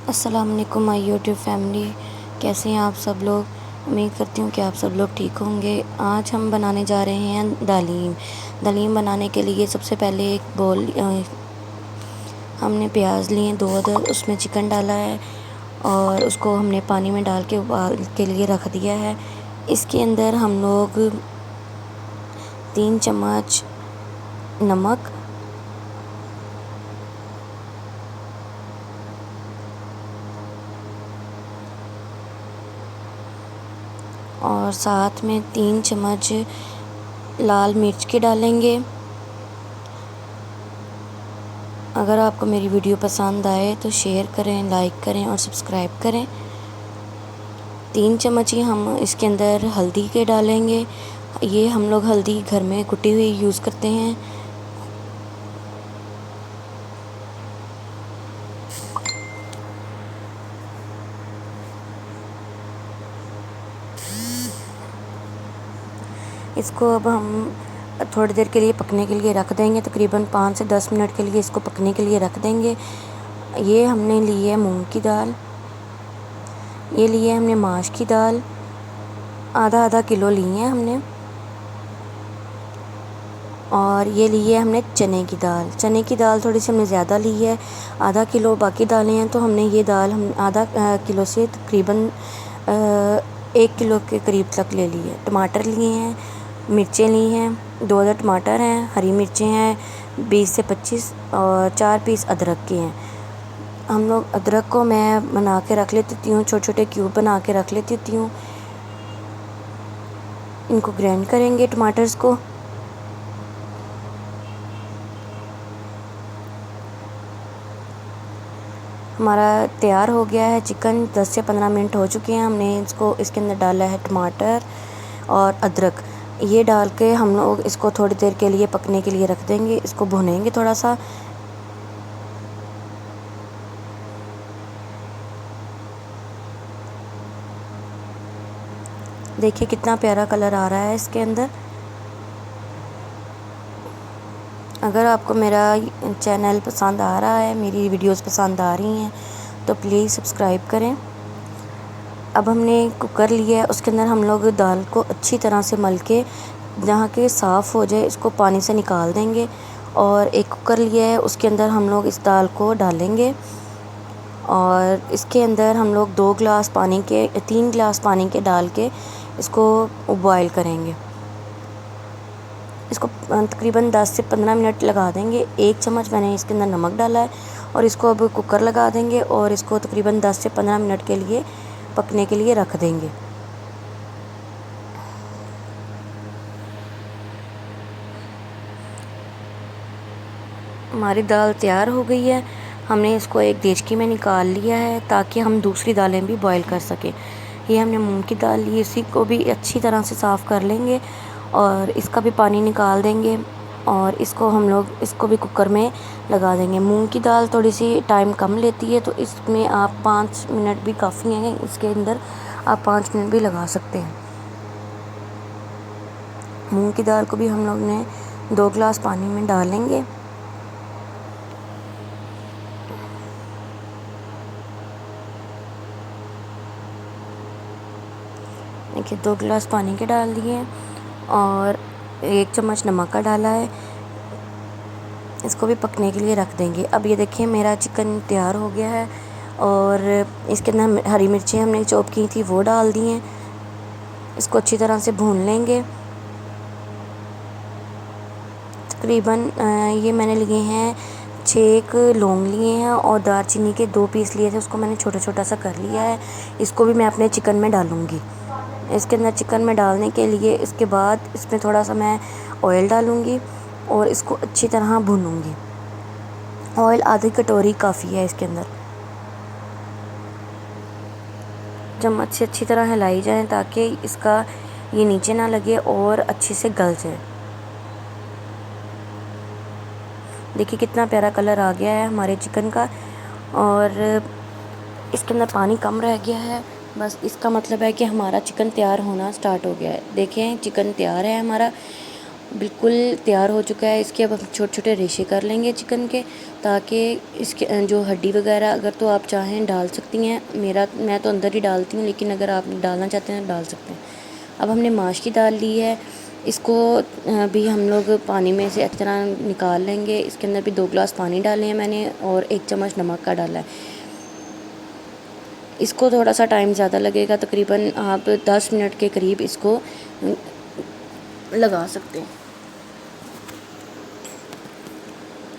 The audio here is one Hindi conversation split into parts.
अस्सलाम वालेकुम माय यूट्यूब फैमिली। कैसे हैं आप सब लोग? उम्मीद करती हूँ कि आप सब लोग ठीक होंगे। आज हम बनाने जा रहे हैं दालीम। दालीम बनाने के लिए सबसे पहले एक बोल हमने प्याज लिए 2 अदद, उसमें चिकन डाला है और उसको हमने पानी में डाल के उबाल के लिए रख दिया है। इसके अंदर हम लोग 3 चम्मच नमक और साथ में 3 चम्मच लाल मिर्च के डालेंगे। अगर आपको मेरी वीडियो पसंद आए तो शेयर करें, लाइक करें और सब्सक्राइब करें। 3 चम्मच ही हम इसके अंदर हल्दी के डालेंगे। ये हम लोग हल्दी घर में कुटी हुई यूज़ करते हैं। इसको अब हम थोड़ी देर के लिए पकने के लिए रख देंगे। तकरीबन 5 से 10 मिनट के लिए इसको पकने के लिए रख देंगे। ये हमने ली है मूंग की दाल, ये ली है हमने माश की दाल, आधा आधा किलो ली है हमने। और ये ली है हमने चने की दाल। चने की दाल थोड़ी सी हमने ज़्यादा ली है, आधा किलो बाकी दालें हैं, तो हमने ये दाल हम आधा किलो से तकरीबन 1 किलो के करीब तक ले ली है। टमाटर लिए हैं, मिर्चें ली हैं, 2 अदद टमाटर हैं, हरी मिर्चें हैं 20 से 25 और 4 पीस अदरक के हैं। हम लोग अदरक को मैं बना के रख लेती हूँ, छोटे छोटे क्यूब बना के रख लेती हूँ। इनको ग्राइंड करेंगे टमाटर्स को। हमारा तैयार हो गया है चिकन। 10 से 15 मिनट हो चुके हैं। हमने इसको इसके अंदर डाला है टमाटर और अदरक। ये डाल के हम लोग इसको थोड़ी देर के लिए पकने के लिए रख देंगे। इसको भुनेंगे थोड़ा सा। देखिए कितना प्यारा कलर आ रहा है इसके अंदर। अगर आपको मेरा चैनल पसंद आ रहा है, मेरी वीडियोस पसंद आ रही हैं, तो प्लीज़ सब्सक्राइब करें। अब हमने कुकर लिया है, उसके अंदर हम लोग दाल को अच्छी तरह से मल के जहाँ के साफ़ हो जाए इसको पानी से निकाल देंगे। और एक कुकर लिया है, उसके अंदर हम लोग इस दाल को डालेंगे और इसके अंदर हम लोग 2 गिलास पानी के 3 गिलास पानी के डाल के इसको बॉयल करेंगे। इसको तकरीबन 10 से 15 मिनट लगा देंगे। 1 चम्मच मैंने इसके अंदर नमक डाला है और इसको अब कुकर लगा देंगे और इसको तकरीबन 10 से 15 मिनट के लिए पकने के लिए रख देंगे। हमारी दाल तैयार हो गई है। हमने इसको एक देचकी में निकाल लिया है ताकि हम दूसरी दालें भी बॉईल कर सकें। ये हमने मूंग की दाल ली, इसी को भी अच्छी तरह से साफ़ कर लेंगे और इसका भी पानी निकाल देंगे और इसको हम लोग इसको भी कुकर में लगा देंगे। मूंग की दाल थोड़ी सी टाइम कम लेती है, तो इसमें आप 5 मिनट भी काफ़ी हैं। इसके अंदर आप 5 मिनट भी लगा सकते हैं। मूंग की दाल को भी हम लोग ने 2 गिलास पानी में डालेंगे। देखिए 2 गिलास पानी के डाल दिए और 1 चम्मच नमक का डाला है। इसको भी पकने के लिए रख देंगे। अब ये देखिए मेरा चिकन तैयार हो गया है और इसके अंदर हरी मिर्चें हमने चॉप की थी वो डाल दी हैं। इसको अच्छी तरह से भून लेंगे। तकरीबन ये मैंने लिए हैं 6 लौंग लिए हैं और दालचीनी के 2 पीस लिए थे, उसको मैंने छोटा छोटा सा कर लिया है। इसको भी मैं अपने चिकन में डालूँगी। इसके अंदर चिकन में डालने के लिए इसके बाद इसमें थोड़ा सा मैं ऑयल डालूँगी और इसको अच्छी तरह भूनूँगी। ऑयल आधी कटोरी काफ़ी है इसके अंदर। चम्मच से अच्छी तरह हिलाई जाए ताकि इसका ये नीचे ना लगे और अच्छे से गल जाए। देखिए कितना प्यारा कलर आ गया है हमारे चिकन का और इसके अंदर पानी कम रह गया है। बस इसका मतलब है कि हमारा चिकन तैयार होना स्टार्ट हो गया है। देखें चिकन तैयार है हमारा बिल्कुल तैयार हो चुका है। इसके अब हम छोटे छोटे रेशे कर लेंगे चिकन के, ताकि इसके जो हड्डी वगैरह अगर तो आप चाहें डाल सकती हैं। मैं तो अंदर ही डालती हूँ, लेकिन अगर आप डालना चाहते हैं तो डाल सकते हैं। अब हमने माश की दाल ली है, इसको भी हम लोग पानी में से अच्छी तरह निकाल लेंगे। इसके अंदर भी 2 गिलास पानी डाले हैं मैंने और 1 चम्मच नमक का डाला है। इसको थोड़ा सा टाइम ज़्यादा लगेगा, तकरीबन आप 10 मिनट के करीब इसको लगा सकते हैं।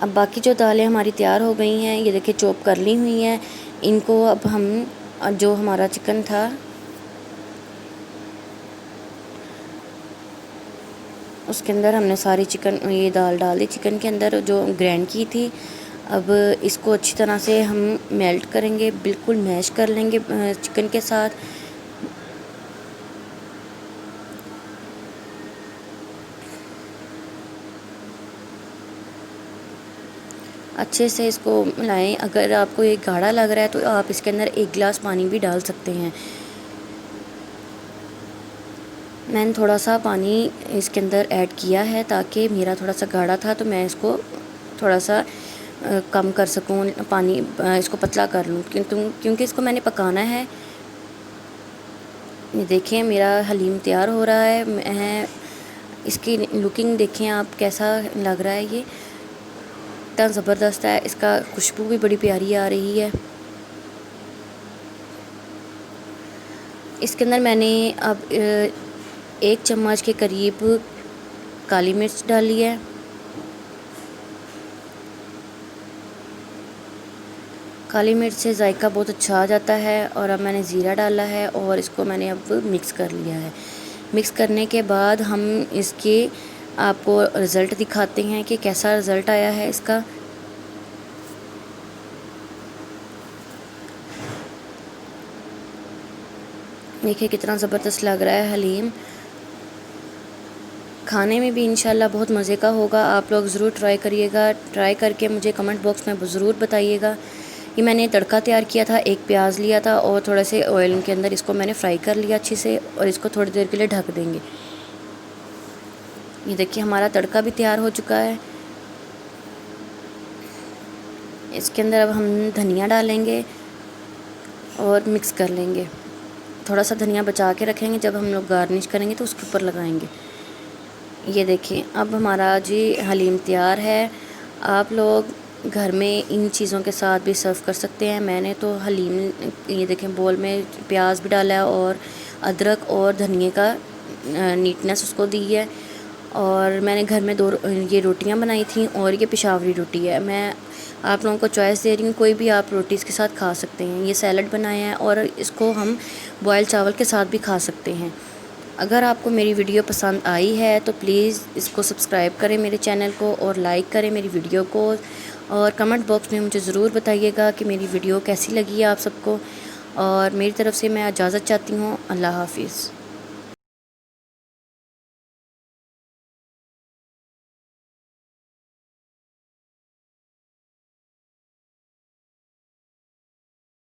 अब बाकी जो दालें हमारी तैयार हो गई हैं, ये देखिए चॉप कर ली हुई हैं। इनको अब हम जो हमारा चिकन था उसके अंदर हमने सारी ये दाल डाल दी चिकन के अंदर जो ग्राइंड की थी। अब इसको अच्छी तरह से हम मेल्ट करेंगे, बिल्कुल मैश कर लेंगे चिकन के साथ। अच्छे से इसको मिलाएं। अगर आपको ये गाढ़ा लग रहा है तो आप इसके अंदर 1 गिलास पानी भी डाल सकते हैं। मैंने थोड़ा सा पानी इसके अंदर ऐड किया है ताकि मेरा थोड़ा सा गाढ़ा था, तो मैं इसको थोड़ा सा कम कर सकूं, पानी इसको पतला कर लूं, क्योंकि इसको मैंने पकाना है। ये देखें मेरा हलीम तैयार हो रहा है। मैं इसकी लुकिंग देखें आप, कैसा लग रहा है। ये इतना ज़बरदस्त है, इसका खुशबू भी बड़ी प्यारी आ रही है। इसके अंदर मैंने अब 1 चम्मच के करीब काली मिर्च डाली है। काली मिर्च से जायका बहुत अच्छा आ जाता है। और अब मैंने ज़ीरा डाला है और इसको मैंने अब मिक्स कर लिया है। मिक्स करने के बाद हम इसके आपको रिज़ल्ट दिखाते हैं कि कैसा रिज़ल्ट आया है इसका। देखिए कितना ज़बरदस्त लग रहा है हलीम। खाने में भी इंशाल्लाह बहुत मज़े का होगा। आप लोग ज़रूर ट्राई करिएगा। ट्राई करके मुझे कमेंट बॉक्स में ज़रूर बताइएगा। ये मैंने तड़का तैयार किया था, 1 प्याज लिया था और थोड़े से ऑयल के अंदर इसको मैंने फ्राई कर लिया अच्छे से, और इसको थोड़ी देर के लिए ढक देंगे। ये देखिए हमारा तड़का भी तैयार हो चुका है। इसके अंदर अब हम धनिया डालेंगे और मिक्स कर लेंगे। थोड़ा सा धनिया बचा के रखेंगे, जब हम लोग गार्निश करेंगे तो उसके ऊपर लगाएंगे। ये देखिए अब हमारा जी हलीम तैयार है। आप लोग घर में इन चीज़ों के साथ भी सर्व कर सकते हैं। मैंने तो हलीम, ये देखें बोल में प्याज भी डाला है और अदरक और धनिए का नीटनेस उसको दी है। और मैंने घर में 2 ये रोटियां बनाई थी और ये पेशावरी रोटी है। मैं आप लोगों को चॉइस दे रही हूँ, कोई भी आप रोटी इसके साथ खा सकते हैं। ये सैलड बनाया है और इसको हम बॉयल चावल के साथ भी खा सकते हैं। अगर आपको मेरी वीडियो पसंद आई है तो प्लीज़ इसको सब्सक्राइब करें मेरे चैनल को, और लाइक करें मेरी वीडियो को, और कमेंट बॉक्स में मुझे ज़रूर बताइएगा कि मेरी वीडियो कैसी लगी है आप सबको। और मेरी तरफ़ से मैं इजाज़त चाहती हूँ। अल्लाह हाफ़िज़।